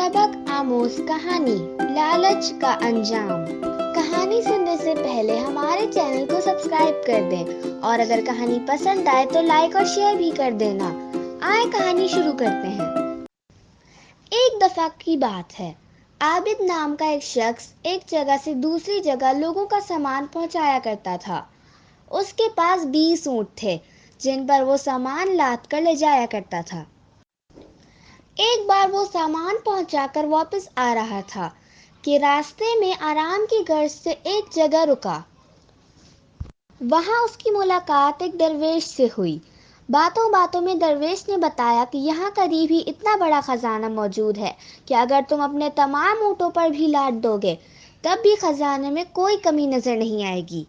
सबक आमोज कहानी लालच का अंजाम। कहानी सुनने से पहले हमारे चैनल को सब्सक्राइब कर दें और अगर कहानी पसंद आए तो लाइक और शेयर भी कर देना। आए कहानी शुरू करते हैं। एक दफा की बात है, आबिद नाम का एक शख्स एक जगह से दूसरी जगह लोगों का सामान पहुंचाया करता था। उसके पास 20 ऊंट थे जिन पर वो सामान लाद कर ले जाया करता था। एक बार वो सामान पहुंचाकर वापस आ रहा था कि रास्ते में आराम की गर्ज से एक जगह रुका। वहां उसकी मुलाकात एक दरवेश से हुई। बातों बातों में दरवेश ने बताया कि यहाँ करीब ही इतना बड़ा खजाना मौजूद है कि अगर तुम अपने तमाम ऊँटों पर भी लाद दोगे तब भी खजाने में कोई कमी नजर नहीं आएगी।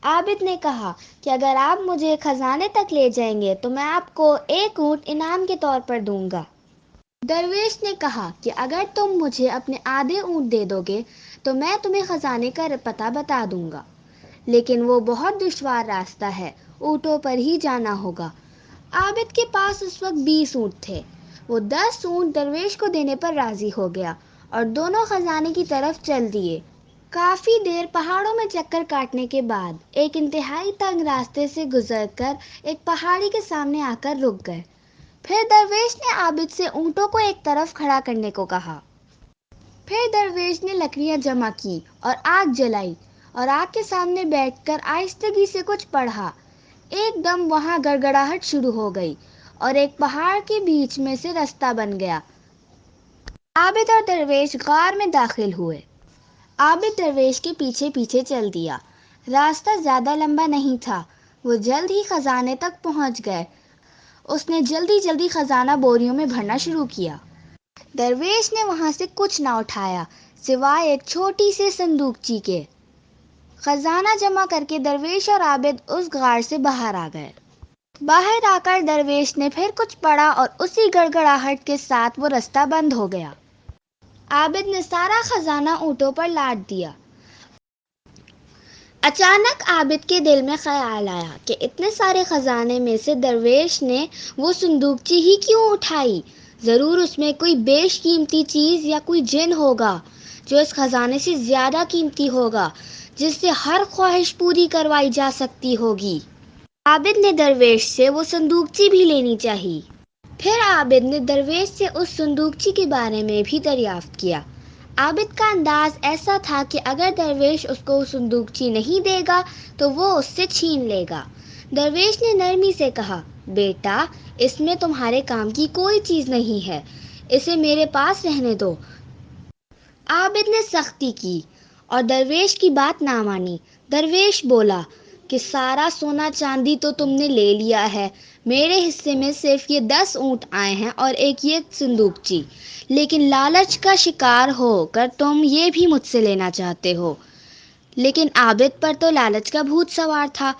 आबिद ने कहा कि अगर आप मुझे खजाने तक ले जाएंगे तो मैं आपको एक ऊँट इनाम के तौर पर दूंगा। दरवेश ने कहा कि अगर तुम मुझे अपने आधे ऊँट दे दोगे तो मैं तुम्हें खजाने का पता बता दूंगा, लेकिन वो बहुत दुश्वार रास्ता है, ऊँटों पर ही जाना होगा। आबिद के पास उस वक्त 20 ऊँट थे। वो 10 ऊँट दरवेश को देने पर राजी हो गया और दोनों खजाने की तरफ चल दिए। काफी देर पहाड़ों में चक्कर काटने के बाद एक इंतहाई तंग रास्ते से गुजरकर एक पहाड़ी के सामने आकर रुक गए। फिर दरवेश ने आबिद से ऊँटों को एक तरफ खड़ा करने को कहा। फिर दरवेश ने लकड़ियां जमा की और आग जलाई और आग के सामने बैठकर आहिस्तगी से कुछ पढ़ा। एकदम वहां गड़गड़ाहट शुरू हो गई और एक पहाड़ के बीच में से रास्ता बन गया। आबिद और दरवेश गार में दाखिल हुए। आबिद दरवेश के पीछे पीछे चल दिया। रास्ता ज्यादा लंबा नहीं था। वो जल्द ही खजाने तक पहुंच गए। उसने जल्दी जल्दी खजाना बोरियों में भरना शुरू किया। दरवेश ने वहां से कुछ ना उठाया सिवाय एक छोटी सी संदूकची के। खजाना जमा करके दरवेश और आबिद उस गार से बाहर आ गए। बाहर आकर दरवेश ने फिर कुछ पढ़ा और उसी गड़गड़ाहट के साथ वो रास्ता बंद हो गया। आबिद ने सारा खजाना ऊँटों पर लाद दिया। अचानक आबिद के दिल में ख्याल आया कि इतने सारे खजाने में से दरवेश ने वो संदूकची ही क्यों उठाई। ज़रूर उसमें कोई बेशकीमती चीज़ या कोई जिन होगा जो इस खजाने से ज़्यादा कीमती होगा, जिससे हर ख्वाहिश पूरी करवाई जा सकती होगी। आबिद ने दरवेश से वो संदूकची भी लेनी चाहिए। फिर आबिद ने दरवेश से उस संदूकची के बारे में भी दरियाफ्त किया। आबिद का अंदाज ऐसा था कि अगर दरवेश उसको संदूकची नहीं देगा तो वो उससे छीन लेगा। दरवेश ने नरमी से कहा, बेटा, इसमें तुम्हारे काम की कोई चीज़ नहीं है, इसे मेरे पास रहने दो। आबिद ने सख्ती की और दरवेश की बात ना मानी। दरवेश बोला कि सारा सोना चांदी तो तुमने ले लिया है, मेरे हिस्से में सिर्फ ये 10 ऊँट आए हैं और एक ये संदूकची, लेकिन लालच का शिकार होकर तुम ये भी मुझसे लेना चाहते हो। लेकिन आबिद पर तो लालच का भूत सवार था।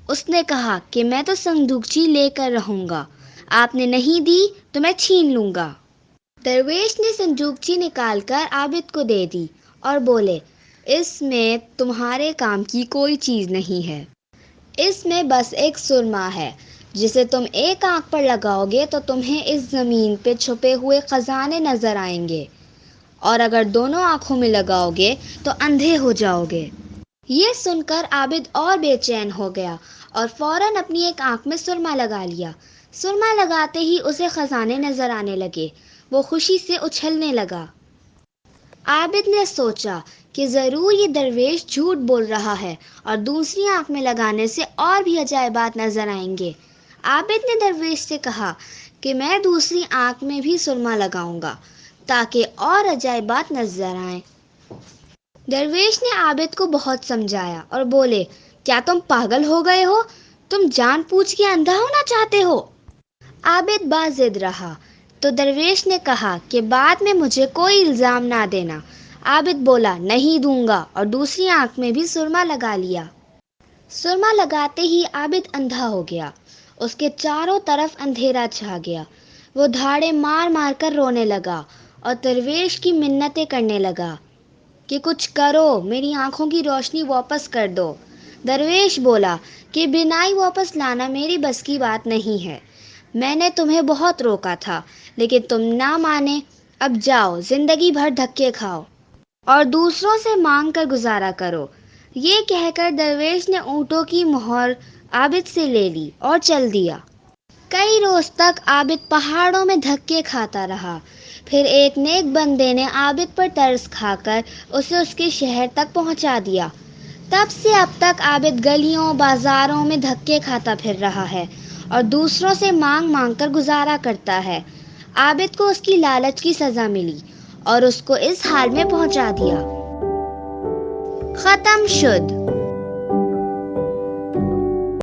उसने कहा कि मैं तो संदूकची लेकर रहूंगा, आपने नहीं दी तो मैं छीन लूंगा। दरवेश ने संदूकची निकालकर आबिद को दे दी और बोले, इसमें तुम्हारे काम की कोई चीज़ नहीं है, इसमें बस एक सुरमा है, जिसे तुम एक आंख पर लगाओगे तो तुम्हें इस ज़मीन पे छुपे हुए खजाने नज़र आएंगे, और अगर दोनों आंखों में लगाओगे तो अंधे हो जाओगे। ये सुनकर आबिद और बेचैन हो गया और फौरन अपनी एक आंख में सुरमा लगा लिया। सुरमा लगाते ही उसे खजाने नज़र आने लगे। वो खुशी से उछलने लगा। आबिद ने सोचा कि ज़रूर ये दरवेश झूठ बोल रहा है और दूसरी आंख में लगाने से और भी अजायबात नज़र आएंगे। आबिद ने दरवेश से कहा कि मैं दूसरी आंख में भी सुरमा लगाऊंगा ताकि और अजायबात नज़र आएं। दरवेश ने आबिद को बहुत समझाया और बोले, क्या तुम पागल हो गए हो? तुम जानबूझ के अंधा होना चाहते हो? आबिद बाजिद रहा तो दरवेश ने कहा कि बाद में मुझे कोई इल्ज़ाम ना देना। आबिद बोला, नहीं दूंगा, और दूसरी आंख में भी सुरमा लगा लिया। सुरमा लगाते ही आबिद अंधा हो गया। उसके चारों तरफ अंधेरा छा गया। वो धाड़े मार मार कर रोने लगा और दरवेश की मिन्नतें करने लगा कि कुछ करो, मेरी आंखों की रोशनी वापस कर दो। दरवेश बोला कि बिनाई वापस लाना मेरी बस की बात नहीं है। मैंने तुम्हें बहुत रोका था, लेकिन तुम ना माने। اب جاؤ زندگی بھر دھکے کھاؤ اور دوسروں سے مانگ کر گزارا کرو۔ یہ کہہ کر درویش نے اونٹوں کی مہر عابد سے لے لی اور چل دیا۔ کئی روز تک عابد پہاڑوں میں دھکے کھاتا رہا۔ پھر ایک نیک بندے نے عابد پر ترس کھا کر اسے اس کے شہر تک پہنچا دیا۔ تب سے اب تک عابد گلیوں بازاروں میں دھکے کھاتا پھر رہا ہے اور دوسروں سے مانگ مانگ کر گزارا کرتا ہے۔ عابد کو اس کی لالچ کی سزا ملی اور اس کو اس حال میں پہنچا دیا۔ ختم شد۔